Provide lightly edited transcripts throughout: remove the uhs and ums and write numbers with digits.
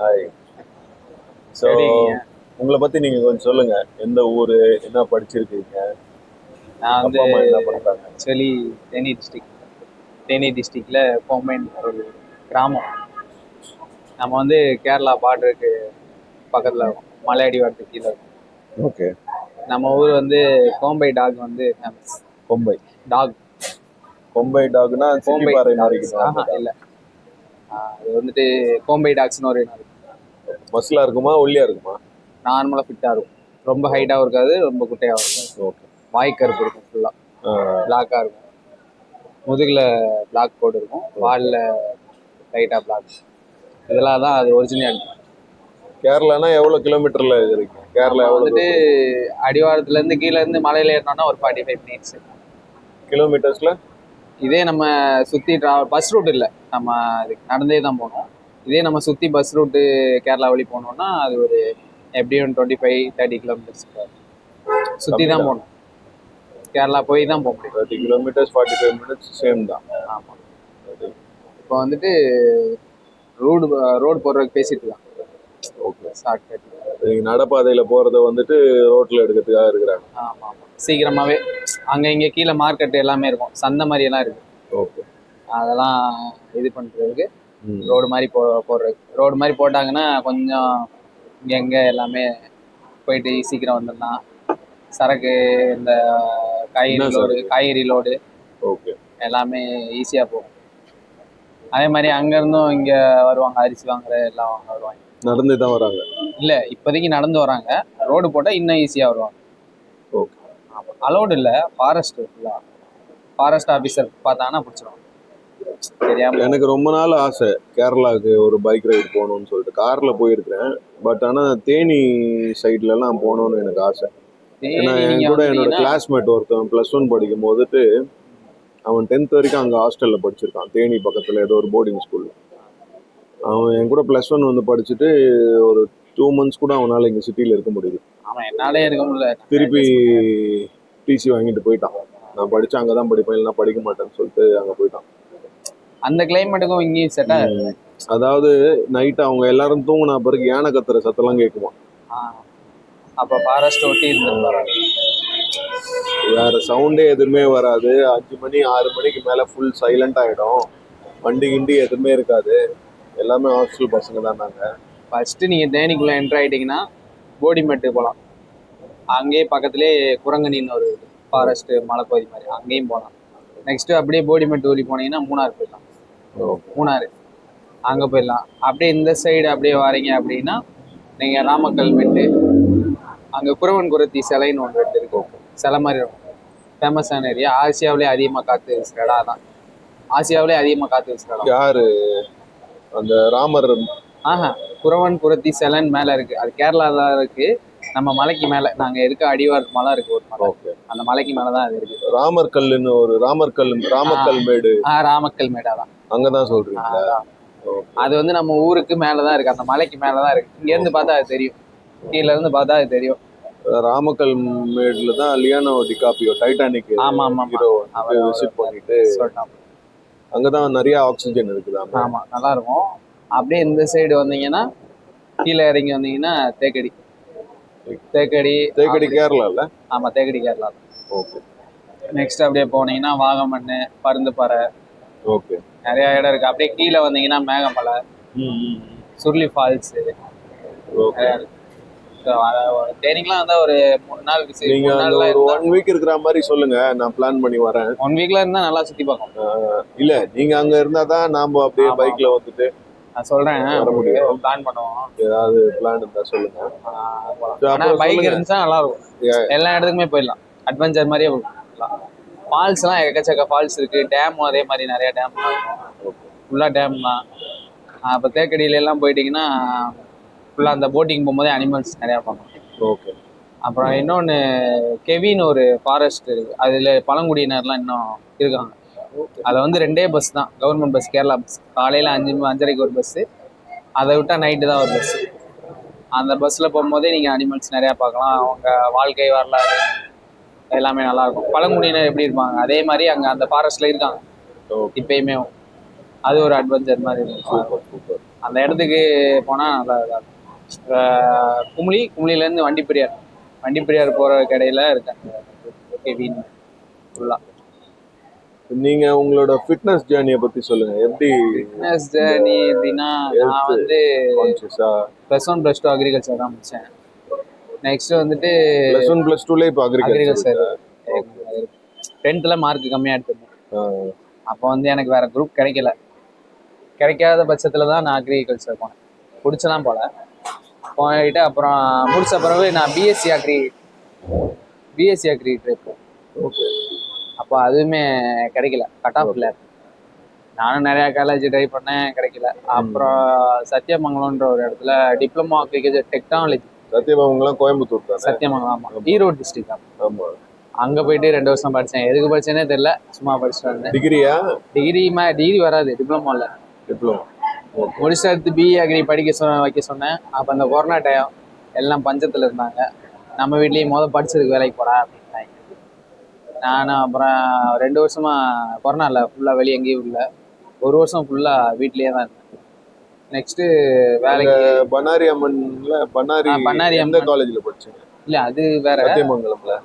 Hi. So சரிங்க. உங்களை பத்தி நீங்க கொஞ்சம் சொல்லுங்க. எந்த ஊரு, என்ன படிச்சிருக்கீங்க, நான் வந்து அப்பா அம்மா என்ன பண்றாங்க? ஆக்சுவலி தேனி டிஸ்ட்ரிக்ட்ல கோம்பைன் ஒரு கிராமம். நம்ம வந்து கேரளா பார்டருக்கு பக்கத்தில் இருக்கும், மலை அடிவாரத்துக்கு கீழே இருக்கும். ஓகே. நம்ம ஊர் வந்து கோம்பை டாக் வந்து ஃபேமஸ். கொம்பை டாக் கொம்பை டாக்னா கோம்பை சிப்பிப்பாறை மாதிரி டாக்ஸ் இல்லை, அது வந்துட்டு கோம்பை டாக்ஸ்னு ஒரு இனம் இருக்கு. மஸ்லா இருக்குமா, ஒல்லியா இருக்குமா? நார்மலாக ஃபிட்டாக இருக்கும், ரொம்ப ஹைட்டாகவும் இருக்காது, ரொம்ப குட்டையாகவும் இருக்காது. ஓகே. வாய்க்கருப்பு இருக்கும், ஃபுல்லாக பிளாக்காக இருக்கும். முதுகில் பிளாக் கோட் இருக்கும், வாலில் லைட்டாக பிளாக். இதெல்லாம் தான் அது ஒரிஜினல். கேரளானா எவ்வளவு கிலோமீட்டர்ல இருக்கு? கேரளா வந்துட்டு அடிவாரத்துலேருந்து கீழேருந்து மலையில் ஏறினோன்னா ஒரு 45 மினிட்ஸ் கிலோமீட்டர்ஸ்ல. இதே நம்ம சுற்றி பஸ் ரூட் இல்லை, நம்ம அதுக்கு நடந்தே தான் போகணும். இதே நம்ம சுற்றி பஸ் ரூட்டு கேரளா வழி போனோம்னா அது ஒரு எப்படியும் 25-30 கிலோமீட்டர்ஸ் சுற்றி தான் போகணும். கேரளா போய் தான் போக முடியும். 30 கிலோமீட்டர்ஸ் 45 மினிட்ஸ் சேம் தான். ஆமாம். இப்போ வந்துட்டு ரோடு போடுறதுக்கு பேசிட்டு தான். ஓகே. ஷார்ட்கட் நீங்க நடைபாதையில போறத வந்துட்டு ரோட்ல எடுக்கிறதுக்காக இருக்கிறாங்க. ஆமாம் ஆமாம். சீக்கிரமாகவே அங்கே இங்கே கீழே மார்க்கெட் எல்லாமே இருக்கும், சந்தை மாதிரி எல்லாம் இருக்கு. ஓகே. அதெல்லாம் இது பண்ணுறதுக்கு ரோடு மாதிரி போடுறது. ரோடு மாதிரி போட்டாங்கன்னா கொஞ்சம் இங்கே எல்லாமே போயிட்டு சீக்கிரம் வந்துடலாம். சரக்கு, இந்த காய்கறி லோடு ஓகே, எல்லாமே ஈஸியாக போகும். அதே மாதிரி அங்கேருந்தும் இங்கே வருவாங்க, அரிசி வாங்குற எல்லாம் வருவாங்க. நடந்து தான் வராங்க? இல்லை, இப்போதைக்கு நடந்து வராங்க. ரோடு போட்டால் இன்னும் ஈஸியாக வருவாங்க. ஓகே. அலோடு இல்லை, ஃபாரஸ்ட் ஆஃபீஸர் பார்த்தாங்கன்னா பிடிச்சிருவாங்க. தெரியாமல் எனக்கு ரொம்ப நாள் ஆசை கேரளாவுக்கு ஒரு பைக் ரைடு போகணும்னு சொல்லிட்டு. காரில் போயிருக்கிறேன், பட் ஆனால் தேனி சைட்லலாம் போகணுன்னு எனக்கு ஆசை. ஏன்னா என் கூட என்னோட கிளாஸ்மேட் ஒருத்தன் +1 படிக்கும் போதுட்டு அவன் 10th வரைக்கும் அங்கே ஹாஸ்டலில் படிச்சிருக்கான். தேனி பக்கத்தில் ஏதோ ஒரு போர்டிங் ஸ்கூலில். அவன் என் கூட +1 வந்து படிச்சுட்டு ஒரு 2 months கூட அவனால் இங்கே சிட்டியில் இருக்க முடியுது. அவன் என்னாலே இருக்க முடியல. திருப்பி டிசி வாங்கிட்டு போயிட்டான். நான் படித்தேன், அங்கே தான் படிப்பேன், இல்லைன்னா படிக்க மாட்டேன்னு சொல்லிட்டு அங்கே போயிட்டான். அந்த கிளைமேட்டுக்கும் இங்கேயும் செட் ஆகுது. அதாவது நைட்டு அவங்க எல்லாரும் தூங்கினா பிறகு யானை கத்துற சத்தம்லாம் கேட்குமா. அப்போ ஃபாரஸ்ட் ஒட்டி இருந்துருப்பாரு, வேற சவுண்டே எதுவுமே வராது. 5 மணி 6 மணிக்கு மேலே ஃபுல் சைலண்ட் ஆகிடும். வண்டி கிண்டி எதுவுமே இருக்காது. எல்லாமே ஹாஸ்டல் பசங்க தான். நாங்கள் ஃபஸ்ட்டு நீங்கள் தேனிக்குள்ளே என்ட்ரு ஆகிட்டிங்கன்னா போடிமெட்டு போகலாம். அங்கேயே பக்கத்துலேயே குரங்கணின்னு ஒரு ஃபாரஸ்ட்டு மலைப்பகுதி மாதிரி, அங்கேயும் போகலாம். நெக்ஸ்ட்டு அப்படியே போடிமெட்டு ஊறி போனீங்கன்னா மூணார் போயிடலாம். மூணாறு அங்கே போயிடலாம். அப்படியே இந்த சைடு அப்படியே வரீங்க அப்படின்னா நீங்கள் ராமக்கல் மெட்டு, அங்கே குறவன் குரத்தி சிலைன்னு ஒன்று இருக்கும், சிலை மாதிரி இருக்கும். ஃபேமஸான ஏரியா. ஆசியாவிலே அதிகமாக காற்று வீசுகிற இடம் தான். ஆசியாவிலே அதிகமாக காற்று வீசுகிற இடம். யாரு அந்த ராமர்? குறவன் குரத்தி சிலைன்னு மேலே இருக்குது. அது கேரளாவில் இருக்குது. நம்ம மலைக்கு மேலே, நாங்கள் இருக்க அடிவார மலை இருக்குது ஒரு மலை. அந்த மலைக்கு மேலே தான் அது இருக்குது. ராமர்கல்லுன்னு ஒரு ராமக்கல் மேடு. ராமக்கல் மேடா தான். அங்கதான் சொல்றீங்களா? அது வந்து நம்ம ஊருக்கு மேலே தான் இருக்குது, அந்த மலைக்கு மேலே தான் இருக்குது. இங்கேருந்து பார்த்தா அது தெரியும், கீழே இருந்து பார்த்தா அது தெரியும். ராமக்கல் மேட்ல தான் லியோனோ டிகாப்ரியோ டைட்டானிக் ஹீரோ விசிட் பண்ணிட்டு சொல்லிட்டாங்க. அங்கதான் நிறைய ஆக்சிஜன் இருக்குது. ஆமா, நல்லா இருக்கும். அப்படியே இந்த சைடு வந்தீங்கன்னா, கீழே இறங்கி வந்தீங்கன்னா தேக்கடி கேரளா இல்ல? ஆமா, தேக்கடி கேரளா. ஓகே. நெக்ஸ்ட் அப்படியே போனீங்கன்னா வாகமண்ணு, பருந்துப்பாறை, ஓகே, நிறைய இடம் இருக்கு. அப்படியே கீழே வந்தீங்கன்னா மேகமலை, சுருளி ஃபால்ஸ். தேனிக்கெல்லாம் வந்தா ஒரு 3 நாள். நீங்க ஒரு 1 வீக் இருக்கிற மாதிரி சொல்லுங்க, நான் பிளான் பண்ணி வரேன். 1 வீக்ல இருந்தா நல்லா சுத்தி பார்க்கலாம். இல்ல, நீங்க அங்க இருந்தா தான் நாம அப்படியே பைக்ல வந்துட்டு நான் சொல்றேன், வர முடியும். பிளான் பண்ணுவோம். ஏதாவது பிளான் இருந்தா சொல்லுங்க. ஆனா பைக் இருந்துச்சா நல்லா இருக்கும். எல்லா இடத்துக்குமே போயிடலாம், அட்வென்ச்சர் மாதிரியே போகலாம். ஃபால்ஸ் எல்லாம் எக்கச்சக்க ஃபால்ஸ் இருக்கு. டேமும் அதே மாதிரி நிறைய டேம் ஃபுல்லா டேம் தான். அப்போ தேக்கடியில எல்லாம் போயிட்டீங்கன்னா ஃபுல்லா அந்த போட்டிங் போகும்போதே அனிமல்ஸ் நிறையா பார்க்கலாம். ஓகே. அப்புறம் இன்னொன்று கெவின்னு ஒரு ஃபாரஸ்ட் இருக்கு, அதில் பழங்குடியினர்லாம் இன்னும் இருக்காங்க. அதில் வந்து 2 பஸ் தான், கவர்மெண்ட் பஸ், கேரளா பஸ். காலையில் 5:30 ஒரு பஸ்ஸு, அதை விட்டால் நைட்டு தான் ஒரு பஸ்ஸு. அந்த பஸ்ஸில் போகும்போதே நீங்கள் அனிமல்ஸ் நிறையா பார்க்கலாம். அவங்க வாழ்க்கை வரலாறு எல்லாமே நல்லாயிருக்கும். பழங்குடியினர் எப்படி இருப்பாங்க அதே மாதிரி அங்கே அந்த ஃபாரஸ்ட்டில் இருக்காங்க இப்பயுமே. அது ஒரு அட்வென்ச்சர் மாதிரி இருக்கும். சூப்பர். அந்த இடத்துக்கு போனால் நல்லா இருக்கும். குமுளிலேருந்து வண்டிப்பெரியார் போகிற கடையில் இருக்காங்க கெவின் ஃபுல்லாக. நீங்க உங்களோட ஃபிட்னஸ் ஜேர்னியை பத்தி சொல்லுங்க. எப்படி ஃபிட்னஸ் ஜேர்னி எப்படின்னா, நான் வந்து கான்ஷியஸா +1 +2 அக்ரிகல்ச்சர் தான் முடித்தேன். நெக்ஸ்ட் வந்துட்டு +1 +2ல இப்போ அக்ரிகல்ச்சர் 10th மார்க் கம்மியாக எடுத்திருந்தேன். அப்போ வந்து எனக்கு வேற குரூப் கிடைக்காத பட்சத்தில் தான் நான் அக்ரிகல்ச்சர் போனேன். பிடிச்சலாம் போயிட்டு அப்புறம் முடிச்ச பிறகு நான் பிஎஸ்சி அக்ரி ட்ரை பண்ணேன். ஓகே. அப்போ அதுவுமே கிடைக்கல, கட் ஆஃப் இல்லை. நானும் நிறையா காலேஜ் ட்ரை பண்ணேன், கிடைக்கல. அப்புறம் சத்தியமங்கலம்ன்ற ஒரு இடத்துல diploma agriculture technology. Sathyamangalam Coimbatore தான். சத்தியமங்கலம், ஆமாம், ஈரோடு டிஸ்ட்ரிக்ட் தான். ஆமாம். அங்கே போயிட்டு 2 வருஷம் படித்தேன். எதுக்கு படிச்சேனே தெரியல, சும்மா படிச்சுட்டு வந்தேன். டிகிரி வராது டிப்ளமோவில். டிப்ளமோ முடிச்சுட்டு அடுத்து பிஏ அக்ரி வைக்க சொன்னேன். அப்போ அந்த கொரோனா டைம் எல்லாம் பஞ்சத்தில் இருந்தாங்க. நம்ம வீட்லேயும் படிச்சதுக்கு வேலைக்கு போடா அப்படின்ட்டாங்க. நானும் அப்புறம் 2 வருஷமா கொரோனாவில் ஃபுல்லாக வெளியே எங்கேயும் இல்லை. 1 வருஷம் ஃபுல்லாக வீட்லேயே தான் இருந்தேன். நெக்ஸ்ட்டு வேலைக்கு பண்ணாரி எந்த காலேஜில் படிச்சீங்க? இல்லை, அது வேற.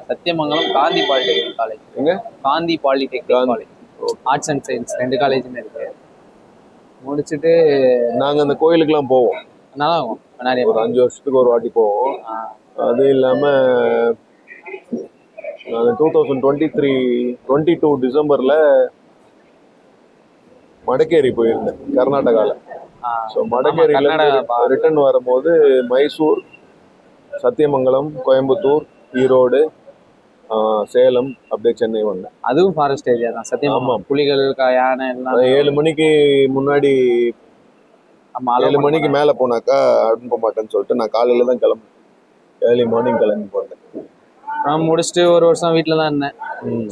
Sathyamangalam Gandhi polytechnic college. Gandhi polytechnic college, arts and science 2 காலேஜுமே இருக்கு. முடிச்சுட்டு நாங்கள் அந்த கோயிலுக்குலாம் போவோம். நல்லா இருக்கும். ஒரு 5 வருஷத்துக்கு ஒரு வாட்டி போவோம். அது இல்லாமல் நான் 2022 டிசம்பரில் மடக்கேரி போயிருந்தேன், கர்நாடகாவில். ஸோ மடக்கேரியில் ரிட்டர்ன் வரும்போது மைசூர், சத்தியமங்கலம், கோயம்புத்தூர், ஈரோடு, சேலம், அப்படியே சென்னை வந்தேன். அதுவும் ஃபாரஸ்ட் ஏரியா தான் சத்தியமங்கலம். புலிகள், யானை எல்லாம் 7 மணிக்கு முன்னாடி 7 மணிக்கு மேலே போனாக்கா அனுப்ப மாட்டேன்னு சொல்லிட்டு நான் காலையில் தான் கிளம்புனேன். ஏர்லி மார்னிங் கிளம்பி போனேன். நான் முடிச்சுட்டு 1 வருஷம் வீட்டில் தான் இருந்தேன்.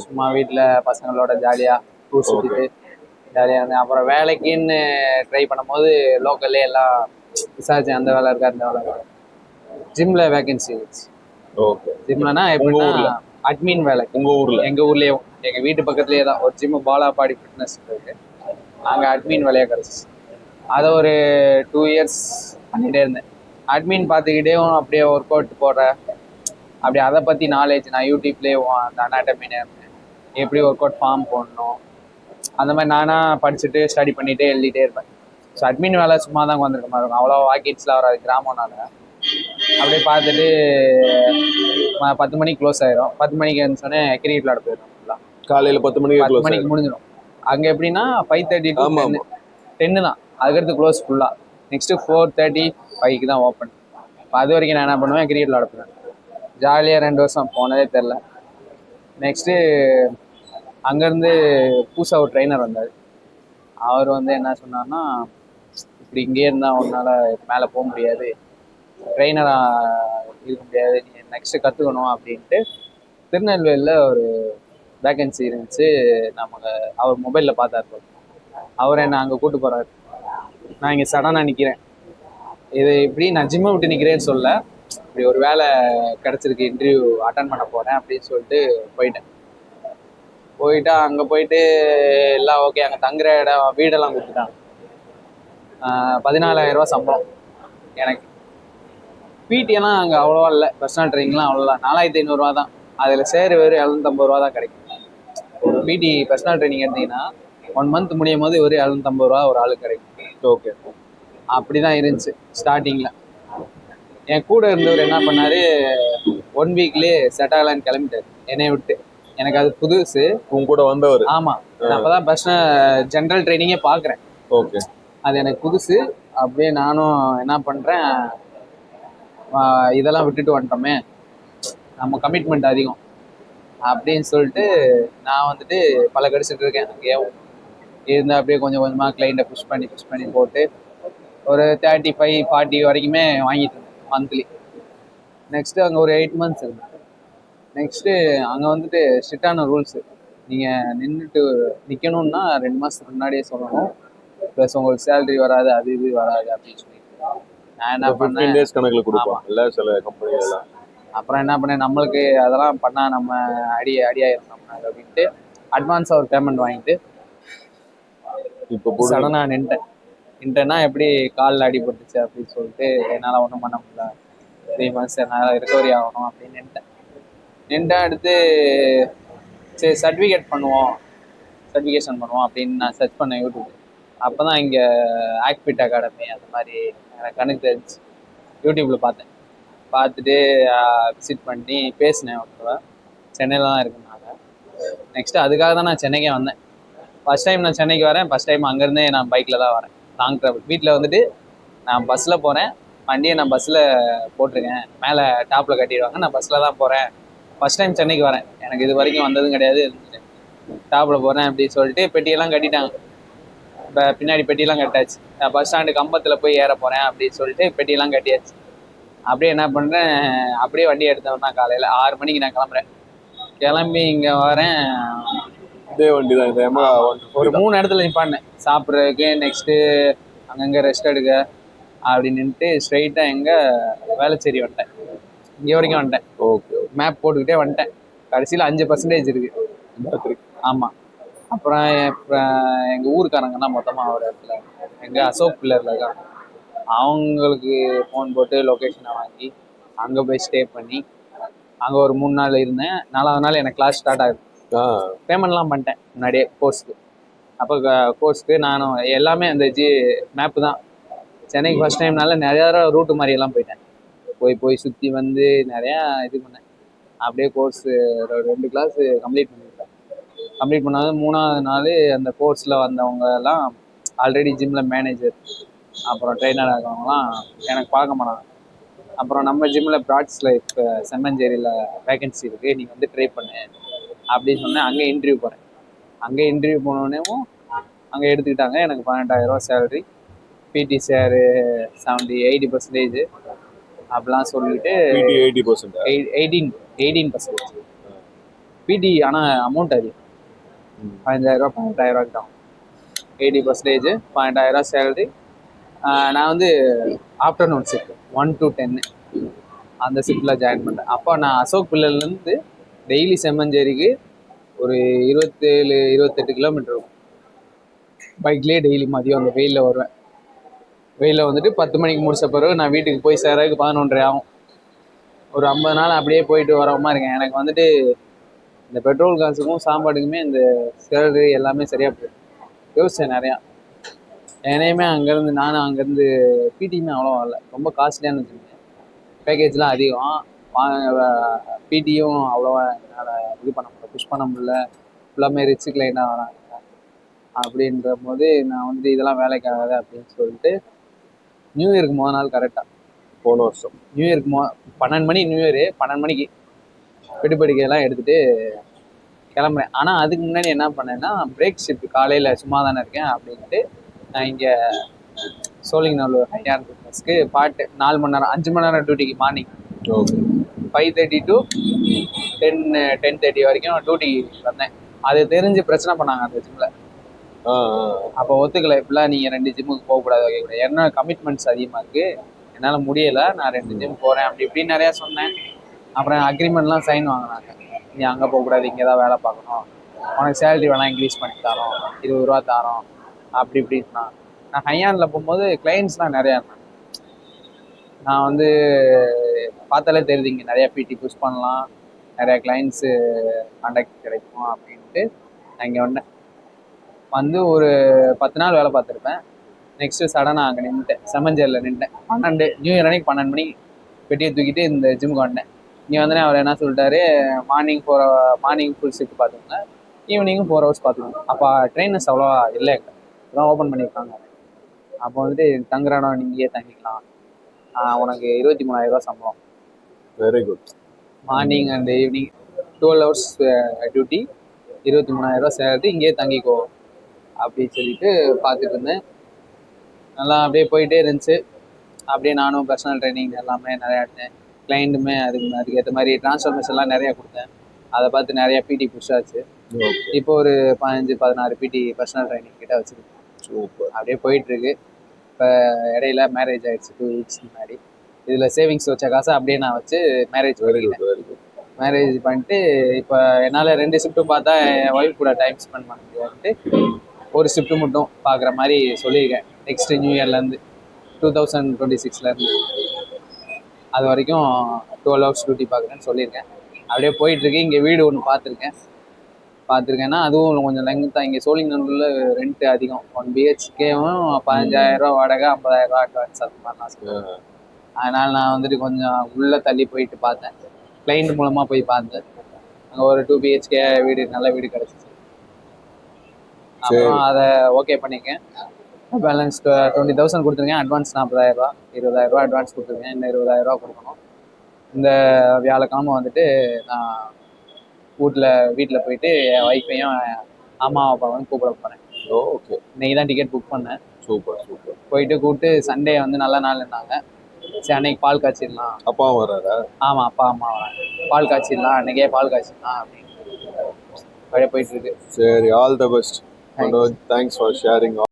சும்மா வீட்டில் பசங்களோட ஜாலியாக டூர் சுற்றிட்டு ஜாலியாக இருந்தேன். அப்புறம் வேலைக்குன்னு ட்ரை பண்ணும்போது லோக்கல்லே எல்லாம் விசாரிச்சேன். அந்த வேலை இருக்கா, அந்த வேலை இருக்கா. ஜிம்மில் வேகன்சி இருந்துச்சு. ஓகே. ஜிம்லனா எப்படின்னா அட்மின் வேலை. எங்கள் ஊர்லேயே எங்கள் வீட்டு பக்கத்துலேயே தான் ஒரு ஜிம்மு, பாலாபாடி ஃபிட்னஸ் இருக்கு. அங்கே அட்மின் வேலையாக கிடச்சிச்சு. அதை ஒரு 2 இயர்ஸ் பண்ணிகிட்டே இருந்தேன். அட்மின் பார்த்துக்கிட்டேவும் அப்படியே ஒர்க் அவுட் போடுறேன். அப்படி அதை பற்றி நாலேஜ் நான் யூடியூப்லேயே அந்த அனாட்டமின்னு எப்படி ஒர்க் அவுட் ஃபார்ம் போடணும் அந்த மாதிரி நானாக படிச்சுட்டு ஸ்டடி பண்ணிகிட்டே எழுதிட்டே இருப்பேன். ஸோ அட்மின் வேலை சும்மா தான் உட்காந்துருக்க மாதிரி இருக்கும். அவ்வளோ வாக்கிட்ஸ்லாம் வராது கிராமம்னால. அப்படியே பார்த்துட்டு 10 மணிக்கு க்ளோஸ் ஆயிரும். 10 மணிக்கு இருந்துச்சோடனே கிரிக்கெட் விளாட போயிடும். ஃபுல்லாக காலையில் 10 மணிக்கு முடிஞ்சிடும். அங்கே எப்படின்னா 5:30 to 10 தான். அதுக்கடுத்து க்ளோஸ் ஃபுல்லாக. நெக்ஸ்ட்டு 4:30, 5க்கு தான் ஓப்பன். இப்போ அது வரைக்கும் நான் என்ன பண்ணுவேன், கிரிக்கெட் விளாட போவேன். ஜாலியாக 2 வருஷம் போனதே தெரில. நெக்ஸ்ட்டு அங்கேருந்து புதுசாக ஒரு ட்ரெயினர் வந்தார். அவர் வந்து என்ன சொன்னார்னா, இப்படி இங்கேயே இருந்தால் உன்னால் மேலே போக முடியாது, ட்ரெயினராக இருக்க முடியாது, நீ நெக்ஸ்ட்டு கற்றுக்கணும் அப்படின்ட்டு திருநெல்வேலியில் ஒரு வேகன்சி இருந்துச்சு. அவர் மொபைலில் பார்த்தாரு. அவர் என்னை அங்கே கூப்பிட்டு போகிறாரு. நான் இங்கே சடனாக நிற்கிறேன். இது இப்படி நான் ஜிம்மை விட்டு நிற்கிறேன்னு சொல்ல, இப்படி ஒரு வேலை கிடச்சிருக்கு, இன்டர்வியூ அட்டன் பண்ண போகிறேன் அப்படின்னு சொல்லிட்டு போயிட்டா அங்கே போயிட்டு எல்லாம் ஓகே. அங்கே தங்குற வீடெல்லாம் கொடுத்துட்டாங்க. 14,000 சம்பளம் எனக்கு. பிடிஎல்லாம் அங்கே அவ்வளோவா இல்லை, பர்சனல் ட்ரைனிங்லாம் அவ்வளோதான். 4,500 தான். அதில் சேர் வெறும் 750 தான் கிடைக்கும். பிடி பர்சனல் ட்ரைனிங் எடுத்தீங்கன்னா 1 மந்த் முடியும் போது ஒரு 750 ஒரு ஆளுக்கு கிடைக்கும். ஓகே. அப்படி தான் இருந்துச்சு ஸ்டார்டிங்கில். என் கூட இருந்தவர் என்ன பண்ணார், 1 வீக்லேயே செட் ஆகலான்னு கிளம்பிட்டார் என்னை விட்டு. எனக்கு அது புதுசு. உங்க கூட வந்தவர்? ஆமாம். நான் அப்போ தான் பர்சனல் ஜென்ரல் ட்ரைனிங்கே பார்க்குறேன். ஓகே. அது எனக்கு புதுசு. அப்படியே நானும் என்ன பண்ணுறேன், இதெல்லாம் விட்டுட்டு வந்துட்டோமே, நம்ம கமிட்மெண்ட் அதிகம் அப்படின்னு சொல்லிட்டு நான் வந்துட்டு பல கடிச்சிட்டு இருக்கேன். அங்கேயும் இருந்தால் அப்படியே கொஞ்சம் கொஞ்சமாக கிளைண்ட்டை புஷ் பண்ணி போட்டு ஒரு 35-40 வரைக்குமே வாங்கிட்டு இருந்தேன் மந்த்லி. நெக்ஸ்ட்டு அங்கே ஒரு 8 மந்த்ஸ் இருந்தேன். நெக்ஸ்ட்டு அங்கே வந்துட்டு ஸ்ட்ரிக்டான ரூல்ஸு. நீங்கள் நிற்கணுன்னா 2 மாதத்துக்கு முன்னாடியே சொல்லணும். ப்ளஸ் உங்களுக்கு சேலரி வராது, அது இது வராது அப்படின்னு சொல்லிட்டு நான் என்ன பண்ணேன், 15 டேஸ் கணக்கில் கொடுப்பாங்கல்ல சில கம்பெனிலாம். அப்புறம் என்ன பண்ணேன், நம்மளுக்கு அதெல்லாம் பண்ணால் நம்ம அடியாயிரும் அப்படின்ட்டு அட்வான்ஸாக ஒரு பேமெண்ட் வாங்கிட்டு இப்போ சடனாக இன்டர்னா எப்படி காலில் அடிபட்டுச்சு அப்படின்னு சொல்லிட்டு என்னால் ஒன்றும் பண்ண முடியல, 3 months என்னால் ரிகவரி ஆகணும் அப்படின்னு நின்ட்டேன். அடுத்து சரி சர்டிஃபிகேஷன் பண்ணுவோம் அப்படின்னு நான் சர்ச் பண்ணேன் யூடியூப். அப்போ தான் இங்கே ஆக்ஃபிட் அகாடமி அந்த மாதிரி எனக்கு கணக்கு தெரிஞ்சு யூடியூப்பில் பார்த்துட்டு விசிட் பண்ணி பேசினேன். ஒருத்தவ சென்னையில் தான் இருக்குனாங்க. நெக்ஸ்ட்டு அதுக்காக தான் நான் சென்னைக்கே வந்தேன். ஃபஸ்ட் டைம் நான் சென்னைக்கு வரேன். ஃபஸ்ட் டைம் அங்கேருந்தே நான் பைக்கில் தான் வரேன், லாங் ட்ராவல். வீட்டில் வந்துட்டு நான் பஸ்ஸில் போகிறேன், வண்டியை நான் பஸ்ஸில் போட்டிருக்கேன், மேலே டாப்பில் கட்டிடுவாங்க, நான் பஸ்ஸில் தான் போகிறேன். ஃபஸ்ட் டைம் சென்னைக்கு வரேன், எனக்கு இது வரைக்கும் வந்ததும் கிடையாது. டாப்பில் போகிறேன் அப்படின்னு சொல்லிட்டு பெட்டியெல்லாம் கட்டிட்டாங்க. இப்போ பின்னாடி பெட்டியெல்லாம் கட்டாச்சு. நான் பஸ் ஸ்டாண்டு கம்பத்தில் போய் ஏற போகிறேன் அப்படின்னு சொல்லிட்டு பெட்டியெல்லாம் கட்டியாச்சு. அப்படியே என்ன பண்ணுறேன், அப்படியே வண்டி எடுத்தவன் தான் காலையில் 6 மணிக்கு நான் கிளம்புறேன். கிளம்பி இங்கே வரேன். இதே வண்டி தான், இந்த ஒரு 3 இடத்துல நிப்பாடினேன் சாப்பிட்றதுக்கு. நெக்ஸ்ட்டு அங்கங்கே ரெஸ்ட் எடுக்க அப்படி நின்றுட்டு ஸ்ட்ரைட்டாக எங்கே வேளச்சேரி வந்துட்டேன். இங்கே வரைக்கும் வந்துட்டேன். ஓகே. மேப் போட்டுக்கிட்டே வந்துட்டேன். கடைசியில் 5% இருக்குது. ஆமாம். அப்புறம் எங்கள் ஊருக்காரங்க தான் மொத்தமாக ஒரு இடத்துல எங்கள் அசோக் பில்லரில் இருக்காங்க. அவங்களுக்கு ஃபோன் போட்டு லொக்கேஷனை வாங்கி அங்கே போய் ஸ்டே பண்ணி அங்கே ஒரு 3 நாள் இருந்தேன். 4வது நாள் எனக்கு கிளாஸ் ஸ்டார்ட் ஆகுது. பேமெண்ட்லாம் பண்ணிட்டேன் முன்னாடியே கோர்ஸ்க்கு. அப்போ கோர்ஸ்க்கு நானும் எல்லாமே அந்த மேப்பு தான். சென்னைக்கு ஃபஸ்ட் டைம்னால நிறையா ரூட்டு மாதிரியெல்லாம் போயிட்டேன். போய் சுற்றி வந்து நிறையா இது பண்ணேன். அப்படியே கோர்ஸு 2 கிளாஸ் கம்ப்ளீட் பண்ணிட்டேன். கம்ப்ளீட் பண்ணாது 3வது நாள் அந்த கோர்ஸில் வந்தவங்க எல்லாம் ஆல்ரெடி ஜிம்மில் மேனேஜர் அப்புறம் ட்ரெயினர் ஆகிறவங்களாம் எனக்கு பார்க்க மாட்டாங்க. அப்புறம் நம்ம ஜிம்மில் பிராட்ஸ் லைஃப் செம்மஞ்சேரியில் வேகன்சி இருக்குது, நீங்கள் வந்து ட்ரை பண்ணு அப்படின்னு சொன்னேன். அங்கே இன்டர்வியூ போகிறேன். அங்கே இன்டர்வியூ போனோடனேவும் அங்கே எடுத்துக்கிட்டாங்க. எனக்கு 18,000 சேலரி, பிடி ஷேரு 80% அப்படிலாம் சொல்லிட்டு 18%. பிடி ஆனால் அமௌண்ட் அதிகம், 15,000 18,000 தான். 80% 18,000 சேலரி. நான் வந்து ஆஃப்டர்நூன் ஷிஃப்ட் 1 to 10 அந்த ஷிஃப்டில் ஜாயின் பண்ணேன். அப்போ நான் அசோக் பில்லர்லேருந்து டெய்லி செம்மஞ்சேரிக்கு ஒரு 27-28 கிலோமீட்டர் இருக்கும். பைக்லேயே டெய்லி மதியம் அந்த வெயிலில் வருவேன். வெயிலில் வந்துட்டு 10 மணிக்கு முடிச்ச பிறகு நான் வீட்டுக்கு போய் சேரதுக்கு 11:30 ஆகும். ஒரு 50 நாள் அப்படியே போயிட்டு வரமா இருக்கேன். எனக்கு வந்துட்டு இந்த பெட்ரோல் காசுக்கும் சாப்பாடுக்குமே இந்த சேலரி எல்லாமே சரியாக போயிடும். யோசிச்சேன் நிறையா. என்னையுமே நானும் அங்கேருந்து பிடியுமே அவ்வளோ வரல, ரொம்ப காஸ்ட்லியானு வச்சுருந்தேன். பேக்கேஜ்லாம் அதிகம், பிடியும் அவ்வளோவா என்னால் இது பண்ண முடியல, புஷ் பண்ண முடியல. ஃபுல்லாமே ரிச்சு கிளைண்டாக வராங்க. அப்படின்ற போது நான் வந்துட்டு இதெல்லாம் வேலைக்கு ஆகாது அப்படின்னு சொல்லிட்டு நியூ இயருக்கு 3 நாள் கரெக்டாக போன வருஷம் நியூ இயருக்கு 12 மணி, நியூ இயரு 12 மணிக்கு பெட்டுப்படிக்கையெல்லாம் எடுத்துகிட்டு கிளம்புறேன். ஆனால் அதுக்கு முன்னாடி என்ன பண்ணேன்னா, பிரேக் ஷிஃப்ட் காலையில் சும்மா தானே இருக்கேன் அப்படின்ட்டு நான் இங்கே சோழிங்கநல்லூர் ஹையான் ஃபிட்னஸ்க்கு 4 மணி நேரம் 5 மணி நேரம் டியூட்டிக்கு மார்னிங் 5:30 to 10:30 வரைக்கும் டியூட்டிக்கு வந்தேன். அது தெரிஞ்சு பிரச்சனை பண்ணாங்க அந்த ஜிம்மில். அப்போ ஒத்துக்கலை, இப்படிலாம் நீங்கள் 2 ஜிம்முக்கு போகக்கூடாது, வைக்கக்கூடாது, என்ன கமிட்மெண்ட்ஸ் அதிகமாக இருக்குது, என்னால் முடியலை, நான் 2 ஜிம் போகிறேன் அப்படி இப்படின்னு நிறையா சொன்னேன். அப்புறம் அக்ரிமெண்ட்லாம் சைன் வாங்கினாங்க. நீ அங்கே போகக்கூடாது, இங்கே தான் வேலை பார்க்கணும், உனக்கு சேலரி வேணால் இன்க்ரீஸ் பண்ணி தரோம், 20 ரூபா தரோம் அப்படி இப்படின்னா. நான் ஹையானில் போகும்போது கிளைண்ட்ஸ்லாம் நிறையா இருந்தாங்க. நான் வந்து பார்த்தாலே தெரியுது இங்கே நிறையா பிடி புஷ் பண்ணலாம், நிறையா கிளைண்ட்ஸு கான்டாக்ட் கிடைக்கும் அப்படின்ட்டு நான் இங்கே வந்து ஒரு 10 நாள் வேலை பார்த்துருப்பேன். நெக்ஸ்ட்டு சடனாக அங்கே நின்றுட்டேன், செம்மஞ்சேரியில் நின்றுட்டேன். 12 நியூ இயர் அன்னைக்கு 12 மணிக்கு பெட்டியை தூக்கிட்டு இந்த ஜிம்முக்கு வந்தேன். இங்கே வந்தோடனே அவர் என்ன சொல்லிட்டாரு, மார்னிங் ஃபுல் ஷிஃப்ட் பார்த்துக்கோங்க, ஈவினிங்கும் 4 hours பார்த்துக்கோங்க. அப்போ ட்ரெயினர்ஸ் அவ்வளோவா இல்லை, இப்போதான் ஓப்பன் பண்ணியிருக்காங்க. அப்போ வந்துட்டு தங்குற இடம் நீங்களே தங்கிக்கலாம், உனக்கு 23,000 ரூபா சம்பளம். Very good. Morning and evening 12 hours duty, 23,000 ரூபா சேலரி, இங்கேயே தங்கிக்கோ அப்படின்னு சொல்லிட்டு பார்த்துட்டு இருந்தேன். நல்லா அப்படியே போயிட்டே இருந்துச்சு. அப்படியே நானும் பர்சனல் ட்ரைனிங் எல்லாமே நிறையா எடுத்தேன். கிளைண்ட்டுமே அதுக்கேற்ற மாதிரி ட்ரான்ஸ்ஃபர்மேஷன்லாம் நிறையா கொடுத்தேன். அதை பார்த்து நிறையா பிடி புஷ் ஆச்சு. இப்போ ஒரு 15-16 பிடி பர்சனல் ட்ரைனிங் கிட்ட வச்சுருக்கேன். அப்படியே போயிட்டுருக்கு. இப்போ இடையில மேரேஜ் ஆகிடுச்சு 2 weeks முன்னாடி. இதில் சேவிங்ஸ் வச்ச காசை அப்படியே நான் வச்சு மேரேஜ் பண்ணிட்டு இப்போ என்னால் 2 ஷிஃப்ட்டும் பார்த்தா என் ஒய்ஃப் கூட டைம் ஸ்பெண்ட் பண்ண முடியாதுன்ட்டு ஒரு ஷிஃப்ட்டு மட்டும் பார்க்குற மாதிரி சொல்லியிருக்கேன். நெக்ஸ்ட் நியூ இயர்லேருந்து 2026 அது வரைக்கும் 12 ஹவர்ஸ் டியூட்டி பார்க்குறேன்னு சொல்லியிருக்கேன். அப்படியே போயிட்டுருக்கு. இங்கே வீடு ஒன்று பார்த்துருக்கேன்னா அதுவும் கொஞ்சம் லெங்க்த்தாக. இங்கே சோழிங்கநல்லூரில் ரெண்ட் அதிகம். 1 பிஹெச்கேவும் 15,000 வாடகை, 50,000 அட்வான்ஸ் அந்த மாதிரி நான் சொல்லுவேன். அதனால் நான் வந்துட்டு கொஞ்சம் உள்ளே தள்ளி போயிட்டு பார்த்தேன். கிளைண்ட் மூலமாக போய் பார்த்தேன். அங்கே ஒரு 2 பிஹெச்கே வீடு, நல்ல வீடு கிடச்சிச்சு. அப்புறம் அதை ஓகே பண்ணியிருக்கேன். பேலன்ஸ் 20,000 கொடுத்துருக்கேன். அட்வான்ஸ் 40,000, 20,000 அட்வான்ஸ் கொடுத்துருக்கேன். இன்னும் 20,000 கொடுக்கணும். இந்த வியாழக்கிழமை வந்துட்டு நான் வீட்டில் போயிட்டு என் ஒய்ஃபையும் அம்மா அப்பாவும் கூப்பிட போகிறேன். ஓகே, இன்னைக்கு தான் டிக்கெட் புக் பண்ணேன். Super super. போயிட்டு கூப்பிட்டு சண்டே வந்து நல்ல நாள் இருந்தாங்க. சரி அன்னைக்கு பால் காய்ச்சிடலாம். அப்பா வராரா? ஆமாம், அப்பா அம்மா பால் காய்ச்சிடலாம், அன்னைக்கே பால் காய்ச்சிடலாம் அப்படின்னு அப்படியே போயிட்டு இருக்கு. சரி, all the best. Thanks for sharing.